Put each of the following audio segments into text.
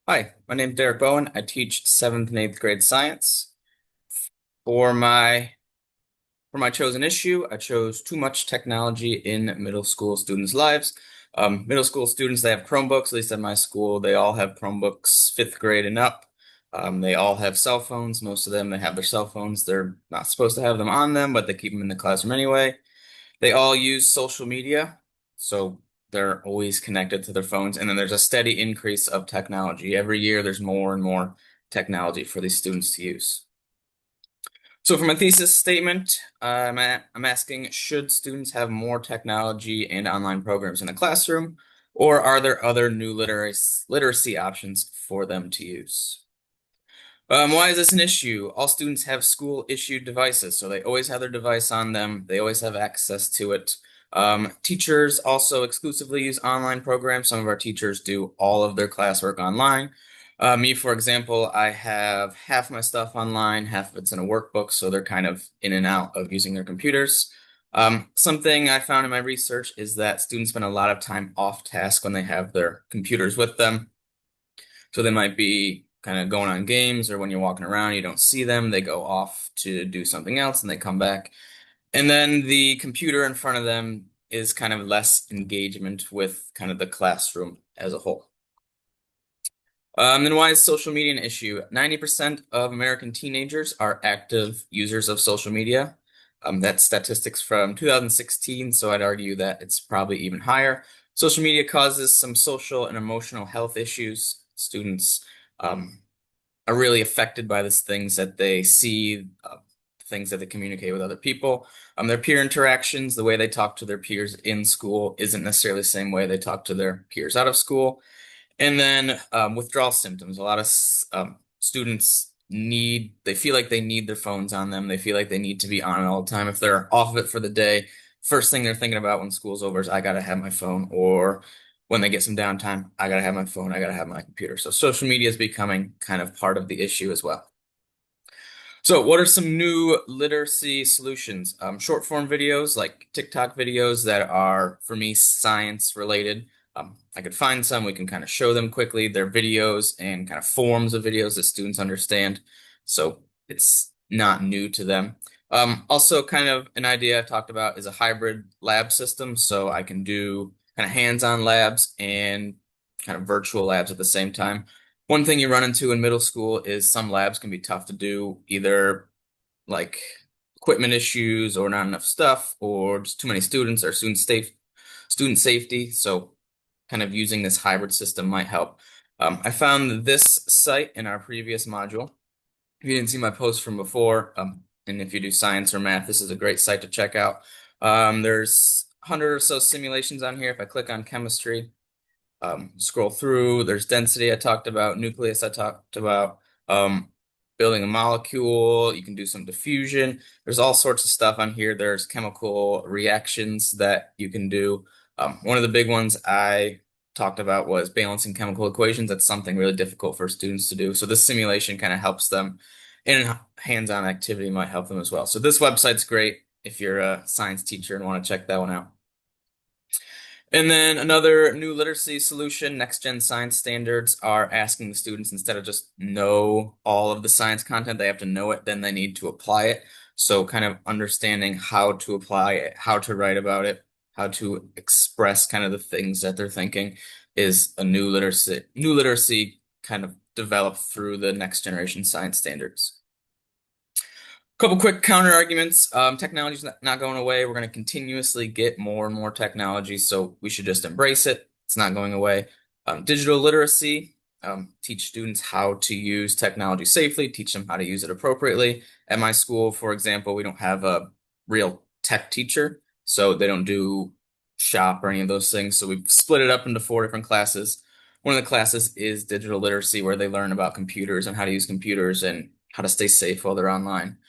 Hi, my name's Derek Bowen. I teach 7th and 8th grade science. For my chosen issue, I chose too much technology in middle school students' lives. Middle school students, they have Chromebooks, at least at my school. They all have Chromebooks 5th grade and up. They all have cell phones. Most of them, they have their cell phones. They're not supposed to have them on them, but they keep them in the classroom anyway. They all use social media, so they're always connected to their phones. And then there's a steady increase of technology. Every year, there's more and more technology for these students to use. So for my thesis statement, I'm asking, should students have more technology and online programs in the classroom, or are there other new literacy options for them to use? Why is this an issue? All students have school-issued devices, so they always have their device on them. They always have access to it. Teachers also exclusively use online programs. Some of our teachers do all of their classwork online. Me, for example, I have half my stuff online, half of it's in a workbook, so they're kind of in and out of using their computers. Something I found in my research is that students spend a lot of time off task when they have their computers with them. So they might be kind of going on games, or when you're walking around, you don't see them. They go off to do something else and they come back. And then the computer in front of them is kind of less engagement with kind of the classroom as a whole. Then why is social media an issue? 90% of American teenagers are active users of social media. That's statistics from 2016, so I'd argue that it's probably even higher. Social media causes some social and emotional health issues. Students are really affected by these things that they see, things that they communicate with other people. Their peer interactions, the way they talk to their peers in school isn't necessarily the same way they talk to their peers out of school. And then withdrawal symptoms. A lot of students they feel like they need their phones on them. They feel like they need to be on it all the time. If they're off of it for the day, first thing they're thinking about when school's over is, I gotta have my phone. Or when they get some downtime, I gotta have my phone, I gotta have my computer. So social media is becoming kind of part of the issue as well. So what are some new literacy solutions? Short form videos like TikTok videos that are, for me, science related. I could find some, we can kind of show them quickly. They're videos and kind of forms of videos that students understand. So it's not new to them. Also kind of an idea I've talked about is a hybrid lab system. So I can do kind of hands-on labs and kind of virtual labs at the same time. One thing you run into in middle school is some labs can be tough to do, either like equipment issues or not enough stuff, or just too many students, or student safety. So kind of using this hybrid system might help. I found this site in our previous module. If you didn't see my post from before, and if you do science or math, this is a great site to check out. There's 100 or so simulations on here. If I click on chemistry, scroll through, there's density I talked about, nucleus I talked about, building a molecule. You can do some diffusion. There's all sorts of stuff on here. There's chemical reactions that you can do. One of the big ones I talked about was balancing chemical equations. That's something really difficult for students to do. So this simulation kind of helps them, and hands-on activity might help them as well. So this website's great if you're a science teacher and want to check that one out. And then another new literacy solution, next gen science standards are asking the students, instead of just know all of the science content, they have to know it, then they need to apply it. So kind of understanding how to apply it, how to write about it, how to express kind of the things that they're thinking is a new literacy kind of developed through the next generation science standards. Couple quick counter arguments. Technology's not going away. We're going to continuously get more and more technology, so we should just embrace it. It's not going away. Digital literacy, teach students how to use technology safely, teach them how to use it appropriately. At my school, for example, we don't have a real tech teacher, so they don't do shop or any of those things. So we've split it up into 4 different classes. One of the classes is digital literacy, where they learn about computers and how to use computers and how to stay safe while they're online.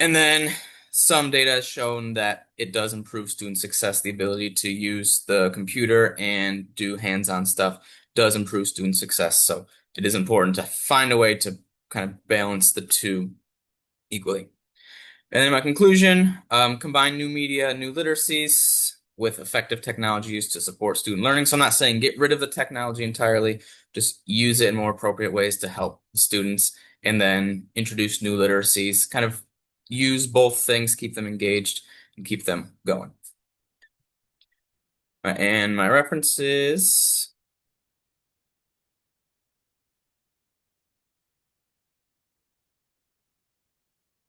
And then some data has shown that it does improve student success. The ability to use the computer and do hands-on stuff does improve student success. So it is important to find a way to kind of balance the two equally. And then my conclusion, combine new media, new literacies with effective technology used to support student learning. So I'm not saying get rid of the technology entirely, just use it in more appropriate ways to help students, and then introduce new literacies, kind of use both things, keep them engaged and keep them going. And my references,